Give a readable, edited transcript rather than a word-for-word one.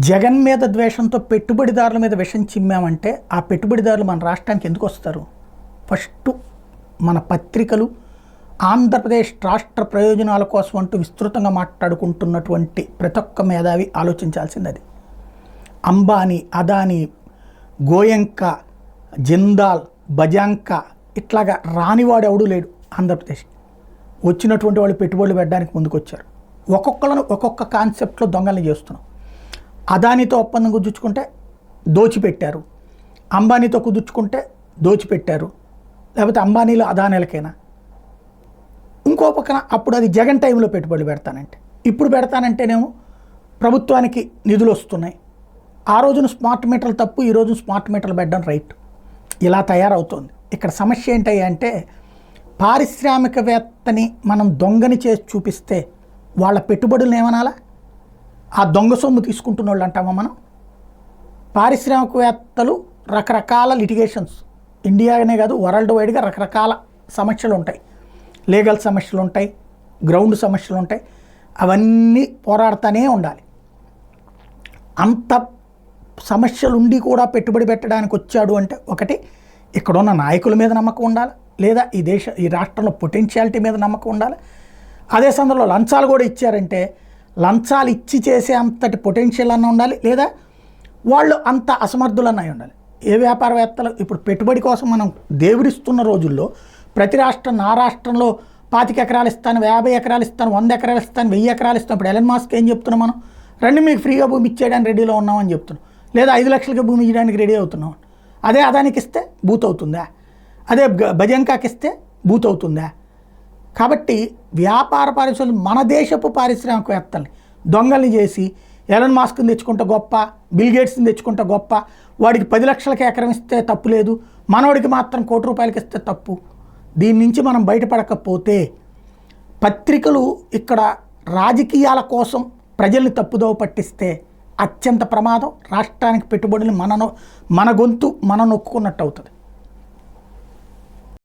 జగన్ మీద ద్వేషంతో పెట్టుబడిదారుల మీద విషం చిమ్మామంటే ఆ పెట్టుబడిదారులు మన రాష్ట్రానికి ఎందుకు వస్తారు? ఫస్ట్ మన పత్రికలు ఆంధ్రప్రదేశ్ రాష్ట్ర ప్రయోజనాల కోసం అంటూ విస్తృతంగా మాట్లాడుకుంటున్నటువంటి ప్రతి ఒక్క మేధావి ఆలోచించాల్సింది అది. అంబానీ, అదానీ, గోయంక, జిందాల్, బజాంకా ఇట్లాగా రానివాడు ఎవడూ లేడు ఆంధ్రప్రదేశ్. వచ్చినటువంటి వాళ్ళు పెట్టుబడులు పెట్టడానికి ముందుకు వచ్చారు. ఒక్కొక్కళ్ళను ఒక్కొక్క కాన్సెప్ట్లో దొంగల్ని చేస్తున్నాం. అదానితో ఒప్పందం కుదుర్చుకుంటే దోచిపెట్టారు, అంబానీతో కుదుర్చుకుంటే దోచిపెట్టారు, లేకపోతే అంబానీలు అదానీలకైనా. ఇంకో పక్కన అప్పుడు అది జగన్ టైంలో పెట్టుబడులు పెడతానంటే, ఇప్పుడు పెడతానంటేనేమో ప్రభుత్వానికి నిధులు వస్తున్నాయి. ఆ రోజున స్మార్ట్ మీటర్లు తప్పు, ఈ రోజు స్మార్ట్ మీటర్లు పెట్టడం రైట్. ఇలా తయారవుతోంది. ఇక్కడ సమస్య ఏంటి అంటే, పారిశ్రామికవేత్తని మనం దొంగని చేసి చూపిస్తే వాళ్ళ పెట్టుబడులను ఏమనాలా? ఆ దొంగ సొమ్ము తీసుకుంటున్న వాళ్ళు అంటామా మనం? పారిశ్రామికవేత్తలు రకరకాల లిటిగేషన్స్, ఇండియానే కాదు వరల్డ్ వైడ్గా రకరకాల సమస్యలు ఉంటాయి. లీగల్ సమస్యలు ఉంటాయి, గ్రౌండ్ సమస్యలు ఉంటాయి. అవన్నీ పోరాడుతూనే ఉండాలి. అంత సమస్యలు ఉండి కూడా పెట్టుబడి పెట్టడానికి వచ్చాడు అంటే, ఒకటి ఇక్కడున్న నాయకుల మీద నమ్మకం ఉండాలి, లేదా ఈ రాష్ట్రంలో పొటెన్షియాలిటీ మీద నమ్మకం ఉండాలి. అదే సందర్భంలో లంచాలు కూడా ఇచ్చారంటే, లంచాలు ఇచ్చి చేసే అంతటి పొటెన్షియల్ అన్న ఉండాలి, లేదా వాళ్ళు అంత అసమర్థులన్న ఉండాలి. ఏ వ్యాపారవేత్తలు ఇప్పుడు పెట్టుబడి కోసం మనం దేవుడిస్తున్న రోజుల్లో ప్రతి రాష్ట్రం, నా రాష్ట్రంలో 25 ఎకరాలు ఇస్తాను, 50 ఎకరాలు ఇస్తాను, 100 ఎకరాలు ఇస్తాను, 1000 ఎకరాలు ఇస్తాను. ఇప్పుడు ఎలన్ మాస్క్ ఏం చెప్తున్నాం మనం? రండి మీకు ఫ్రీగా భూమి ఇచ్చేయడానికి రెడీలో ఉన్నామని చెప్తున్నాం, లేదా 5 లక్షలకి భూమి ఇవ్వడానికి రెడీ అవుతున్నాం. అదే అదానికి ఇస్తే బూత్ అవుతుందా? అదే బజంకాకి ఇస్తే బూత్ అవుతుందా? కాబట్టి వ్యాపార పారిశ్రామిక మన దేశపు పారిశ్రామికవేత్తల్ని దొంగల్ని చేసి ఎలన్ మాస్క్ని తెచ్చుకుంటే గొప్ప, బిల్ గేట్స్ని తెచ్చుకుంటే గొప్ప, వాడికి 10 లక్షలకి ఎకరం ఇస్తే తప్పు లేదు, మనోడికి మాత్రం ₹1 ఇస్తే తప్పు. దీని నుంచి మనం బయటపడకపోతే పత్రికలు ఇక్కడ రాజకీయాల కోసం ప్రజల్ని తప్పుదోవ పట్టిస్తే అత్యంత ప్రమాదం. రాష్ట్రానికి పెట్టుబడులు మన గొంతు మనం నొక్కున్నట్టు అవుతుంది.